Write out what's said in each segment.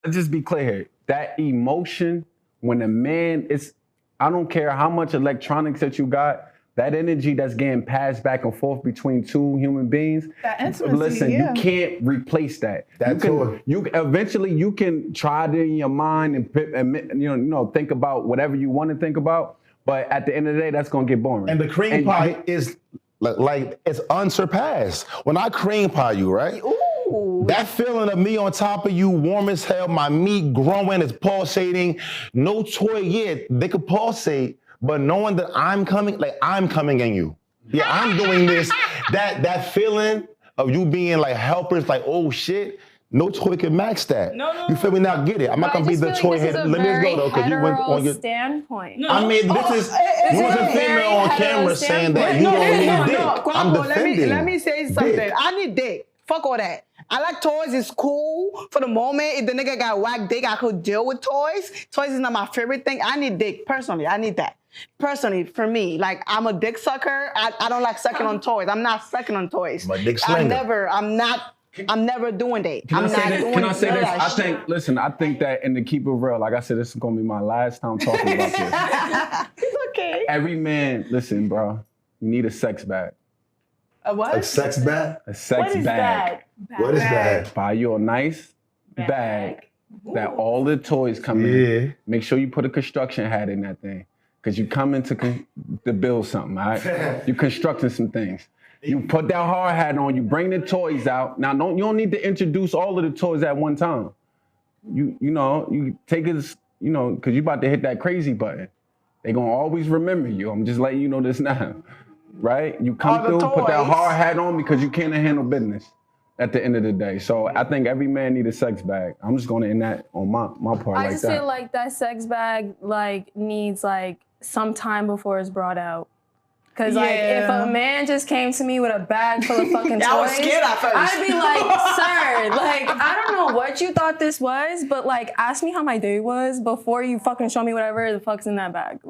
let's just be clear here. That emotion, when a man is, I don't care how much electronics that you got, that energy that's getting passed back and forth between two human beings. That intimacy, listen, you can't replace that. You eventually you can try it in your mind and you know think about whatever you want to think about, but at the end of the day, that's gonna get boring. And the cream pie is like it's unsurpassed. When I cream pie you, right? Ooh. That feeling of me on top of you, warm as hell, my meat growing, it's pulsating. No toy yet, they could pulsate, but knowing that I'm coming in you. Yeah, I'm doing this. That feeling of you being like helpers, like, oh shit, no toy can match that. No. You feel me? Now get it. I'm not gonna be the toy head. Let me go though, because you went on your standpoint. No. I mean, this is you was a female on camera saying that you don't need dick. I'm defending. Let me say something. Dick. I need dick. Fuck all that. I like toys. It's cool for the moment. If the nigga got whack dick, I could deal with toys. Toys is not my favorite thing. I need dick personally. I need that. Personally, for me, like I'm a dick sucker. I don't like sucking on toys. I'm not sucking on toys. My dick slinger. I'm never doing that. Can I say this? I think that, and to keep it real, like I said, this is gonna be my last time talking about this. It's okay. Every man, listen, bro, you need a sex bag. A what? A sex bag? A sex bag. What is that? Buy you a nice bag that all the toys come in. Make sure you put a construction hat in that thing. Because you come into to build something, all right? You're constructing some things. You put that hard hat on, you bring the toys out. Now, you don't need to introduce all of the toys at one time. You take it, because you about to hit that crazy button. They're going to always remember you. I'm just letting you know this now, right? You come through, put that hard hat on because you can't handle business at the end of the day. So I think every man need a sex bag. I'm just going to end that on my part I just feel like that sex bag needs some time before it's brought out. Cause if a man just came to me with a bag full of fucking toys, I was scared at first. I'd be like, sir, I don't know what you thought this was, but ask me how my day was before you fucking show me whatever the fuck's in that bag.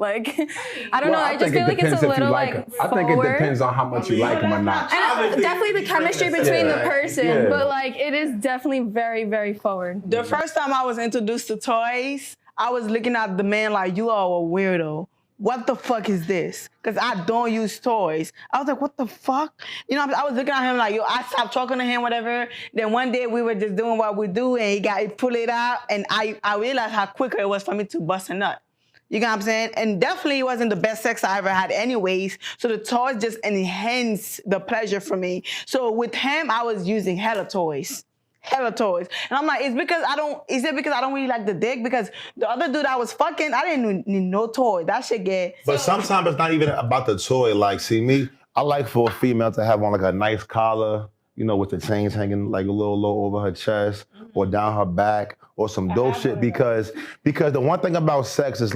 I don't know. I just feel like it's a little I think it depends on how much you like them or not. And definitely the chemistry between the person, but it is definitely very, very forward. The first time I was introduced to toys, I was looking at the man like, you are a weirdo. What the fuck is this? Because I don't use toys. I was like, what the fuck? I was looking at him like, I stopped talking to him, whatever. Then one day we were just doing what we do and he pulled it out and I realized how quicker it was for me to bust a nut. You know what I'm saying? And definitely it wasn't the best sex I ever had anyways. So the toys just enhanced the pleasure for me. So with him, I was using hella toys. And I'm like, is it because I don't really like the dick? Because the other dude I was fucking, I didn't need no toy. That shit get... But sometimes it's not even about the toy. See me, I like for a female to have on a nice collar, with the chains hanging a little low over her chest or down her back or some dope shit because the one thing about sex is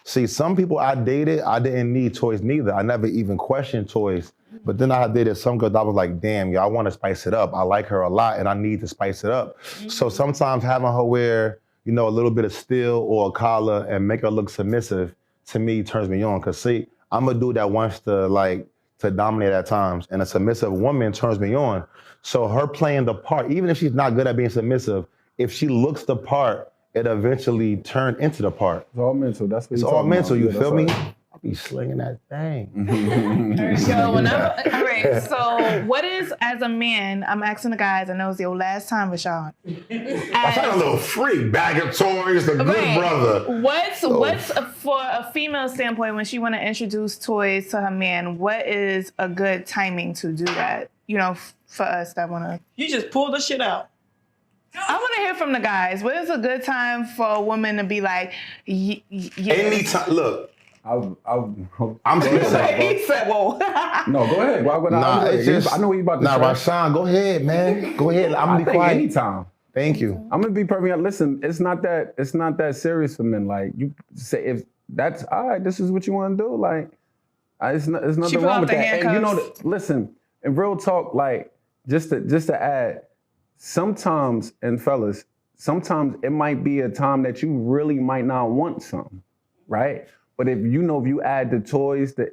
see, some people I dated, I didn't need toys neither. I never even questioned toys. But then I dated some girl that I was like, damn, I want to spice it up. I like her a lot and I need to spice it up. Mm-hmm. So sometimes having her wear, a little bit of steel or a collar and make her look submissive, to me, turns me on. Because see, I'm a dude that wants to dominate at times. And a submissive woman turns me on. So her playing the part, even if she's not good at being submissive, if she looks the part, it eventually turns into the part. It's all mental. That's what it's all mental. You feel me? I'll be slinging that thing. All right. So, what is, as a man, I'm asking the guys, I know it's your last time, Rashawn. I found a little freak bag of toys, the good brother. What's for a female standpoint when she want to introduce toys to her man? What is a good timing to do that? For us that want to. You just pull the shit out. I want to hear from the guys. What is a good time for a woman to be like, anytime, look. I'm he said, whoa. No, go ahead. Why would I? It's just, I know what you about to say. Rashawn, go ahead, man. Go ahead. I'm gonna be quiet. Anytime. Thank you. I'm gonna be perfect. Listen, it's not that serious for men. You say if that's all right, this is what you want to do. It's nothing wrong with that. And listen, in real talk, just to add, sometimes, and fellas, sometimes it might be a time that you really might not want something, right? But if you add the toys, the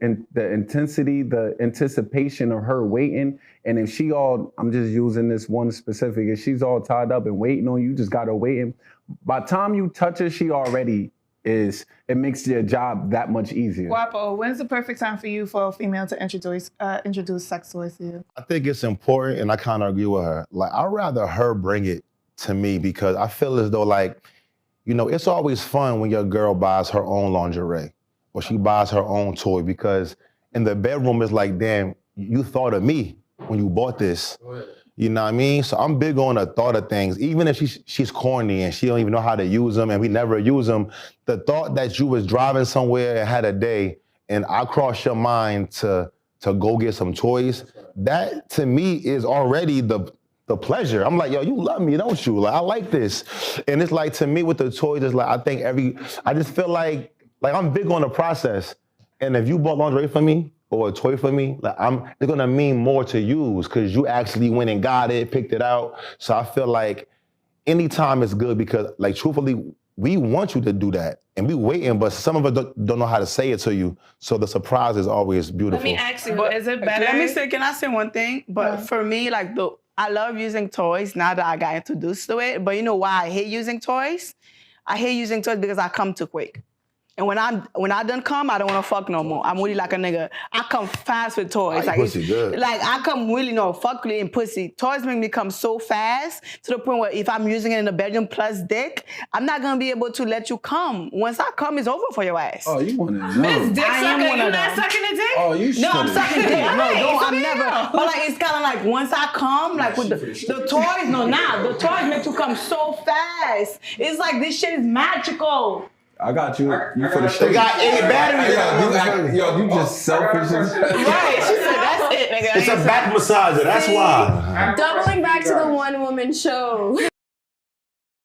intensity, the anticipation of her waiting, and if I'm just using this one specific, if she's all tied up and waiting on you, just got her waiting. By the time you touch her, she already it makes your job that much easier. Guapo, when's the perfect time for you for a female to introduce sex toys to you? I think it's important, and I kind of agree with her. Like, I'd rather her bring it to me because I feel as though, like, it's always fun when your girl buys her own lingerie or she buys her own toy, because in the bedroom it's like, damn, you thought of me when you bought this. You know what I mean? So I'm big on the thought of things. Even if she's corny and she don't even know how to use them and we never use them, the thought that you was driving somewhere and had a day and I crossed your mind to go get some toys, that to me is already the pleasure. I'm like, yo, you love me, don't you? Like, I like this. And it's like, to me with the toys, it's like, I just feel like I'm big on the process. And if you bought lingerie for me, or a toy for me, like it's gonna mean more to use because you actually went and got it, picked it out. So I feel like anytime is good because, like, truthfully, we want you to do that and we waiting, but some of us don't know how to say it to you. So the surprise is always beautiful. Let me ask you, is it better? Can I say one thing? But for me, like, I love using toys now that I got introduced to it. But you know why I hate using toys? I hate using toys because I come too quick. And when I done come, I don't want to fuck no more. I'm really like a nigga. I come fast with toys. Like, pussy good. Like, I come really, fuck really in pussy. Toys make me come so fast to the point where if I'm using it in the bedroom plus dick, I'm not going to be able to let you come. Once I come, it's over for your ass. Oh, you want to know. Miss Dick Sucker, you not sucking the dick? Oh, you should. No, I'm sucking dick. No, I'm never. Damn. But like, it's kind of like once I come, like with the toys, the toys make you come so fast. It's like this shit is magical. I got you. You for the show. They got 8 batteries. You just selfish. Right, she said that's it, nigga. It's a back massager, that's why. Doubling back to the one-woman show.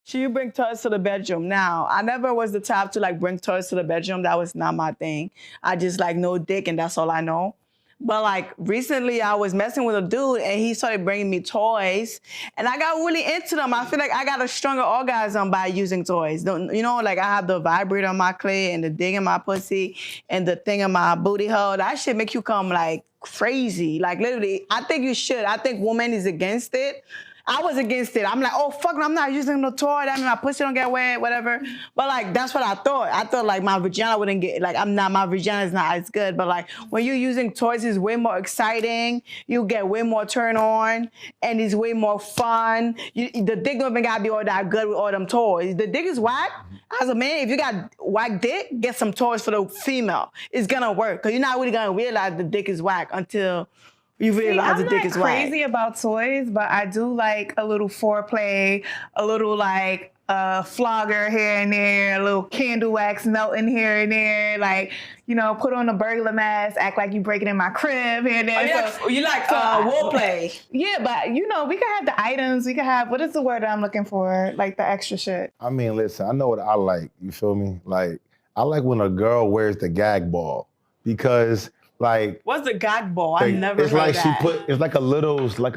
You bring toys to the bedroom. Now, I never was the type to like bring toys to the bedroom. That was not my thing. I just like no dick and that's all I know. But like recently I was messing with a dude and he started bringing me toys and I got really into them. I feel like I got a stronger orgasm by using toys. Like I have the vibrator on my clit and the dick in my pussy and the thing in my booty hole. That shit make you come like crazy. Like literally, I think you should. I think woman is against it. I was against it. I'm like, oh, fuck, I'm not using no toy. That means my pussy don't get wet, whatever. But, like, that's what I thought. I thought, like, my vagina wouldn't get, like, my vagina is not as good. But, like, when you're using toys, it's way more exciting. You get way more turn on. And it's way more fun. The dick don't even got to be all that good with all them toys. The dick is whack. As a man, if you got whack dick, get some toys for the female. It's going to work. Because you're not really going to realize the dick is whack until... You realize the dick is whack. I'm not crazy about toys, but I do like a little foreplay, a little like flogger here and there, a little candle wax melting here and there, like, put on a burglar mask, act like you breaking in my crib here and there. Oh, you like role play. Yeah, but we can have the items, we can have, what is the word I'm looking for? Like the extra shit. I mean, listen, I know what I like, you feel me? Like, I like when a girl wears the gag ball because... Like, what's the gag ball? I never heard that. It's like a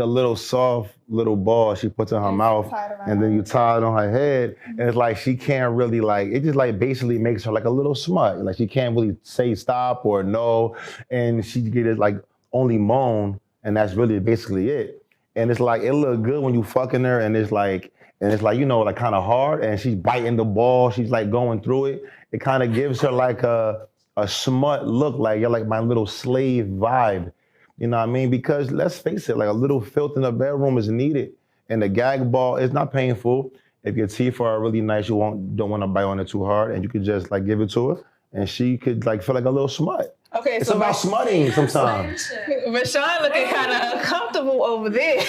little soft little ball she puts in her mouth, and then you tie it on her head, and it's like she can't really like. It just like basically makes her like a little smut. Like she can't really say stop or no, and she get it like only moan, and that's really basically it. And it's like it look good when you fucking her, and it's like like kind of hard, and she's biting the ball. She's like going through it. It kind of gives her like a smut look, like you're like my little slave vibe. You know what I mean? Because let's face it, like a little filth in the bedroom is needed. And the gag ball is not painful. If your teeth are really nice, you don't want to bite on it too hard, and you could just like give it to her, and she could like feel like a little smut. Okay, it's about smutting sometimes. Rashawn looking kind of uncomfortable over there.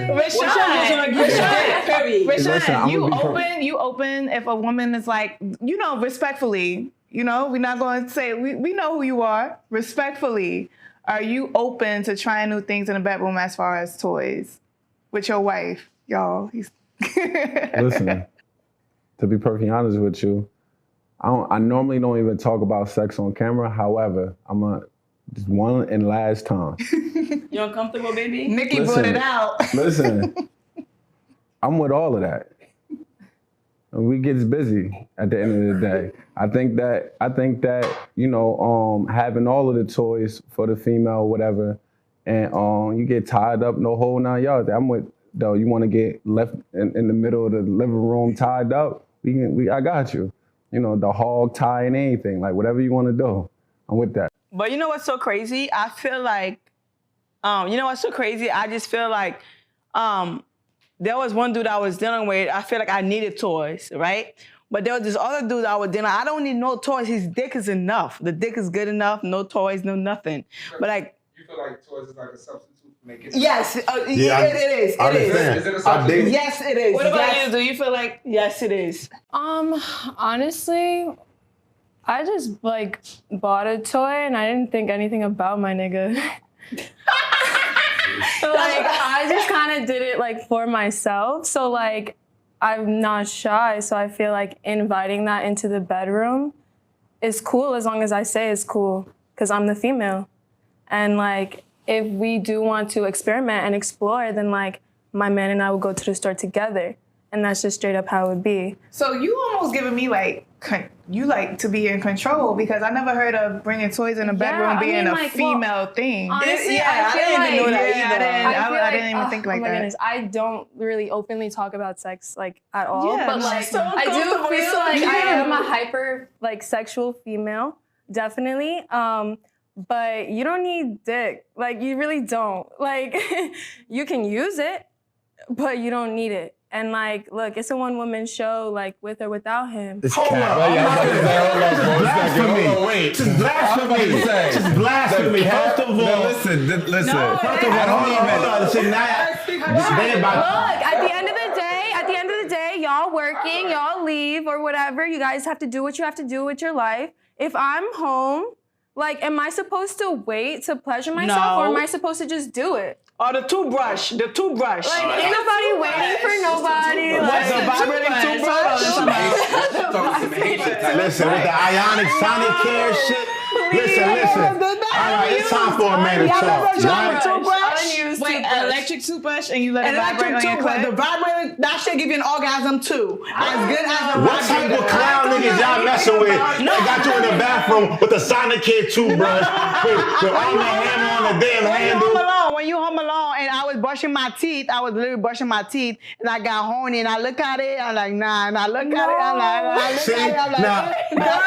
Rashawn, you open if a woman is like, respectfully, we're not going to say, we know who you are, respectfully. Are you open to trying new things in the bedroom as far as toys with your wife? Y'all, Listen, to be perfectly honest with you, I normally don't even talk about sex on camera. However, just one and last time. You uncomfortable, baby? Nikki brought it out. Listen, I'm with all of that. We gets busy at the end of the day. I think that you know, having all of the toys for the female, or whatever, and you get tied up no whole 9 yards. I'm with though. You want to get left in the middle of the living room tied up? I got you. You know, the hog tie and anything, like whatever you want to do. I'm with that. But you know what's so crazy? I feel like, you know what's so crazy? I just feel like, there was one dude I was dealing with. I feel like I needed toys, right? But there was this other dude I was dealing with. I don't need no toys. His dick is enough. The dick is good enough. No toys, no nothing. But like, you feel like toys is like a substitute for making. Yes, it is. I It is. understand. Is it a substitute? Yes, it is. What about Yes. you? Do you feel like Yes, it is. Honestly, I just like bought a toy and I didn't think anything about my nigga. Like I just kind of did it like for myself. So like I'm not shy. So I feel like inviting that into the bedroom is cool as long as I say it's cool because I'm the female. And like if we do want to experiment and explore, then like my man and I will go to the store together. And that's just straight up how it would be. So you almost giving me like you like to be in control because I never heard of bringing toys in the bedroom being a female thing. Honestly, Yeah, I feel didn't even know that Yeah, either. I didn't even think like my that. Goodness, I don't really openly talk about sex like at all. Yeah, but no, like it's so I do uncomfortable, it's feel so like I cute. am a hyper like sexual female, definitely. But you don't need dick. Like you really don't. Like you can use it, but you don't need it. And like, look, it's a one-woman show, like with or without him. Hold on. Blasphemy. Wait. Just blasphemy. Just blasphemy. First of all. Listen. First of all, hold on. Look, At the end of the day, y'all working, y'all leave or whatever. You guys have to do what you have to do with your life. If I'm home, like, am I supposed to wait to pleasure myself or am I supposed to just do it? Or the toothbrush. Like, ain't nobody waiting for nobody. What's the vibrating toothbrush? listen, with the ionic sonic care shit. Listen. All right, it's time for a man to talk. Unused Wait, toothbrush. electric toothbrush and you let it vibrate Electric on your toothbrush. The clit? vibrator, that shit give you an orgasm too. As good as a What type of clown niggas y'all messing with? They got you in the bathroom with a sonic care toothbrush with all the hammer on the damn handle. When you home alone and I was brushing my teeth, I was literally brushing my teeth and I got horny and I look at it, I'm like, nah, and I look at it, I'm like, See, now,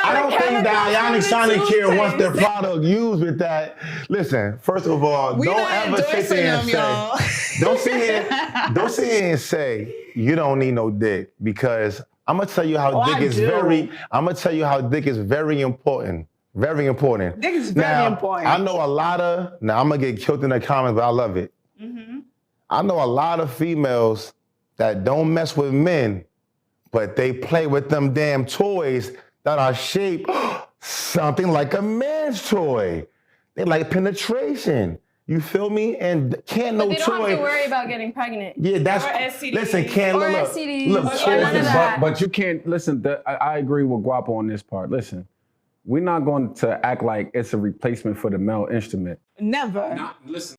I don't think the Ionic Sonic Care wants their product used with that. Listen, first of all, don't not ever sit there and endorsing them, say, don't sit here and say you don't need no dick because I'm gonna tell you how dick is very important. Very important. Dick is very important. I know a lot of, now I'm gonna get killed in the comments, but I love it. I know a lot of females that don't mess with men, but they play with them damn toys that are shaped something like a man's toy. They like penetration. You feel me? And can't But no they don't toy. have to worry about getting pregnant. Yeah, that's Or STDs. listen. Can't Or look. STDs. Look, Or cheers none of is that. But you can't listen. I agree with Guapo on this part. Listen, we're not going to act like it's a replacement for the male instrument. Never. Listen.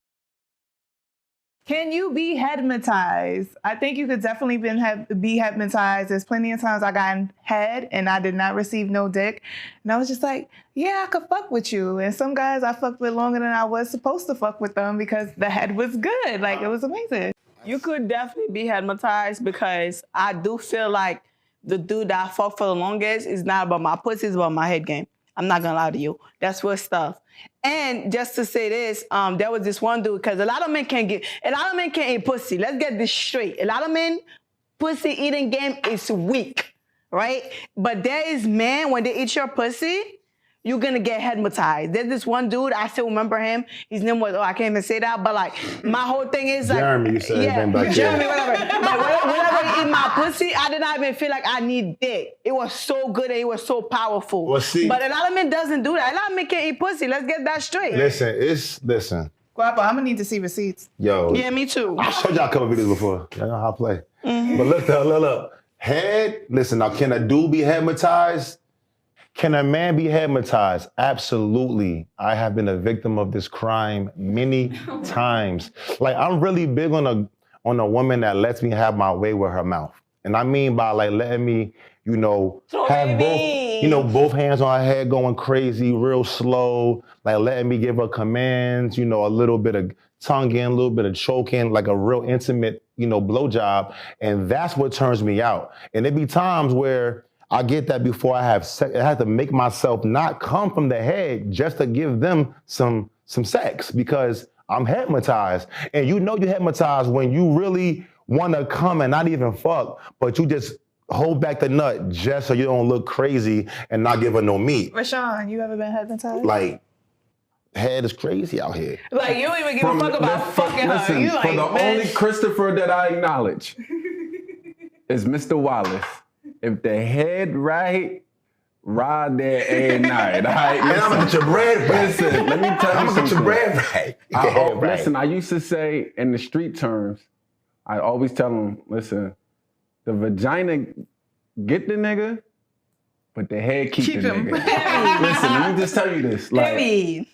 Can you be hypnotized? I think you could definitely be hypnotized. There's plenty of times I got head and I did not receive no dick. And I was just like, yeah, I could fuck with you. And some guys I fucked with longer than I was supposed to fuck with them because the head was good. Like, it was amazing. You could definitely be hypnotized because I do feel like the dude that I fucked for the longest is not about my pussy, it's about my head game. I'm not gonna lie to you. That's what stuff. And just to say this, there was this one dude, because a lot of men can't eat pussy. Let's get this straight. A lot of men, pussy eating game is weak, right? But there is men, when they eat your pussy, you're gonna get hypnotized. There's this one dude, I still remember him. His name was, I can't even say that, but like, my whole thing is like, Jeremy, you said his name back there. Jeremy, whatever. But whenever he eat my pussy, I did not even feel like I need dick. It was so good and it was so powerful. Well, see- But a lot of men doesn't do that. A lot of men can't eat pussy. Let's get that straight. Listen. Guapo, I'm gonna need to see receipts. Yo. Yeah, me too. I showed y'all a couple videos before. Y'all know how I play. But look. Head, listen, now can a dude be hypnotized? Can a man be hypnotized? Absolutely. I have been a victim of this crime many times. Like, I'm really big on a woman that lets me have my way with her mouth. And I mean by like letting me, have both, both hands on her head going crazy, real slow, like letting me give her commands, a little bit of tonguing, a little bit of choking, like a real intimate, blowjob. And that's what turns me out. And there be times where I get that before I have sex. I have to make myself not come from the head just to give them some sex because I'm hypnotized. And you're hypnotized when you really want to come and not even fuck, but you just hold back the nut just so you don't look crazy and not give her no meat. Rashawn, you ever been hypnotized? Like, head is crazy out here. Like, you don't even give a fuck about fucking her. You like, for the only Christopher that I acknowledge is Mr. Wallace. If the head right, ride there every night. All right, and I'm gonna get your bread right. Listen, let me tell you something. I'm gonna get your bread right. Listen, I used to say in the street terms, I always tell them, listen, the vagina get the nigga, but the head keep the nigga. Listen, let me just tell you this. Like,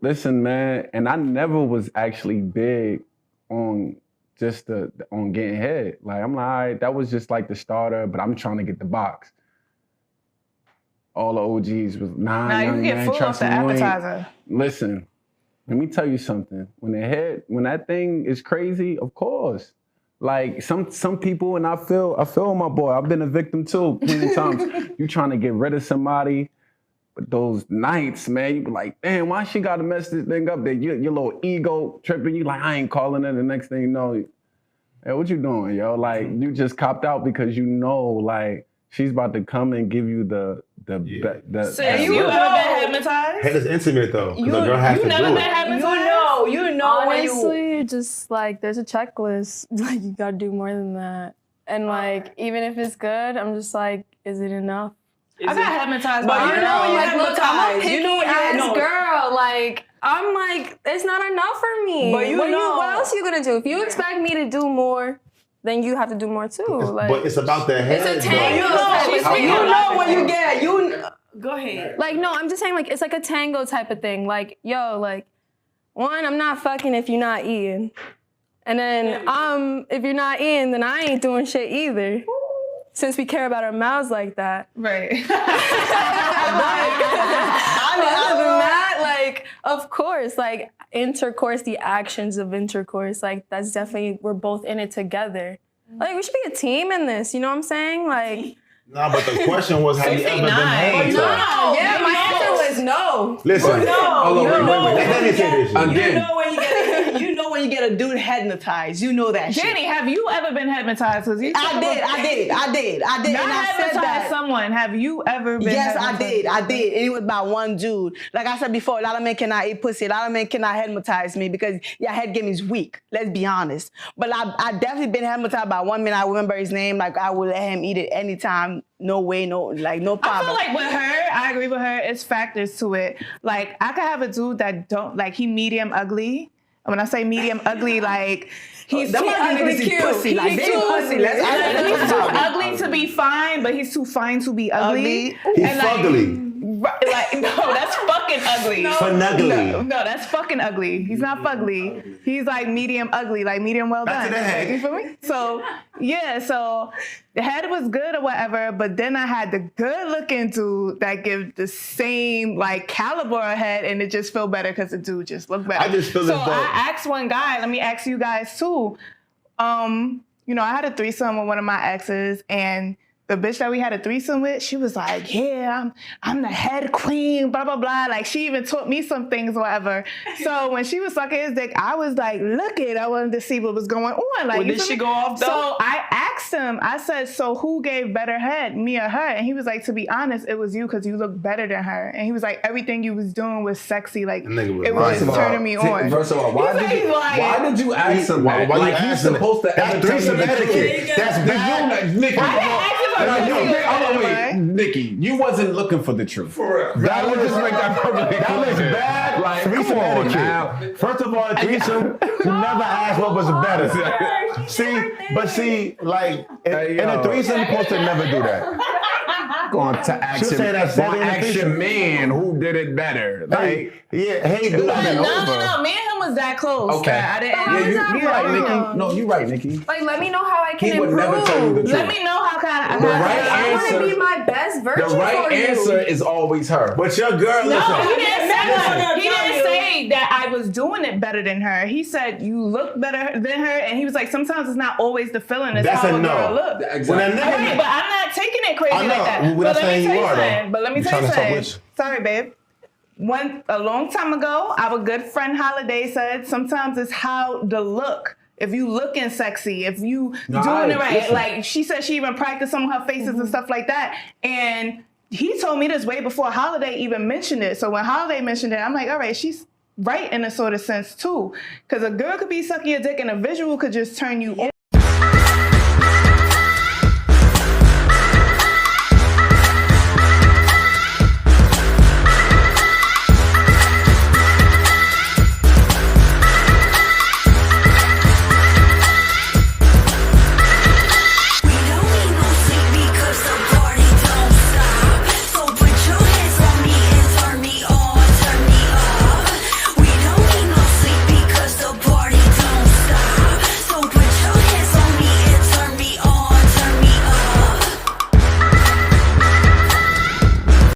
listen, man, and I never was actually big on just on getting head. Like, I'm like, all right, that was just like the starter, but I'm trying to get the box. All the OGs was, nah, you young get man, full off the appetizer. Listen, let me tell you something. When that thing is crazy, of course. Like some people, and I feel my boy. I've been a victim too, plenty of times. You trying to get rid of somebody, but those nights, man, you be like, damn, why she gotta mess this thing up? That your little ego tripping. You like, I ain't calling her. The next thing you know, hey, what you doing, yo? Like, you just copped out because like she's about to come and give you the. So you ever been hypnotized? Head is intimate though. You never been hypnotized? You know. Honestly, just like there's a checklist. Like you gotta do more than that. And like even if it's good, I'm just like, is it enough? I got hypnotized, but you know, like, look, I'm a picky-ass girl. Like, I'm like, it's not enough for me. But what else are you gonna do? If you expect me to do more, then you have to do more too. Like, but it's about the head. It's a tango. Go ahead. Like, no, I'm just saying, like, it's like a tango type of thing. Like, yo, like, one, I'm not fucking if you're not eating. And then, if you're not eating, then I ain't doing shit either. Since we care about our mouths like that. Right. Other than that, like, of course, like, intercourse, the actions of intercourse, like, that's definitely, we're both in it together. Like, we should be a team in this, you know what I'm saying? Like... No, but the question was, have you ever been hypnotized? No, yeah, my answer was no. Listen. No, let me say this. You know when you get a dude hypnotized. You know that shit. Jenny, have you ever been hypnotized? I did. Not and I said hypnotized that. someone. Have you ever been Yes, hypnotized? I did. And it was by one dude. Like I said before, a lot of men cannot eat pussy. A lot of men cannot hypnotize me because your head game is weak. Let's be honest. But I definitely been hypnotized by one man. I remember his name. Like I would let him eat it anytime. No way, no problem. I feel like with her, I agree with her. It's factors to it. Like I could have a dude that don't like he medium ugly. And when I say medium ugly, like he's too ugly to pussy. Like he's too ugly to be fine, but he's too fine to be ugly. He's ugly. Like no, that's fucking ugly. No, that's fucking ugly. He's not fugly. He's like medium ugly, like medium well done. You feel me? So yeah, so the head was good or whatever, but then I had the good looking dude that give the same like caliber of head, and it just felt better because the dude just looked better. I just feel as though I asked one guy. Let me ask you guys too. I had a threesome with one of my exes, and the bitch that we had a threesome with, she was like, yeah, I'm the head queen, blah, blah, blah. Like, she even taught me some things or whatever. So when she was sucking his dick, I was like, look it. I wanted to see what was going on. Like, did she go off though? So I asked him, I said, so who gave better head, me or her? And he was like, to be honest, it was you because you look better than her. And he was like, everything you was doing was sexy. Like, it was turning me on. First of all, why did you ask him that? Why like, you he's supposed to That's threesome etiquette. That's bad. Nikki, you wasn't looking for the truth. For real. That looks bad. Like, threesome etiquette. now. First of all, threesome, you never asked what was better. See, like in a threesome, you're supposed to never do that. gonna ask She'll say that gonna seven ask your man who did it better. Like, Hey, dude. No, been no, over. no. Me and him was that close. Okay. that I didn't. How is that you right, wrong? Nikki. No, you right, Nikki. Like, let me know how I can He would improve. never tell you the truth. Let me know how kind The of. right I want answer- to be my best version The right for you. answer is always her. But your girl, No, listen. he didn't say that. He tell didn't you. say that I was doing it better than her. He said you look better than her, and he was like, sometimes it's not always the feeling, it's That's how a a no. girl look. Exactly. When a nigga- Right, but I'm not taking it crazy I know. like that. We're not But let saying me you tell you are, though. something. But let me We're tell you trying to something. stop Sorry, babe. A long time ago, our good friend Holiday said sometimes it's how the look. If you looking sexy, if you doing it right. listen. Like she said she even practiced some of her faces and stuff like that. And he told me this way before Holiday even mentioned it. So when Holiday mentioned it, I'm like, all right, she's right in a sort of sense too. Because a girl could be sucking your dick and a visual could just turn you on.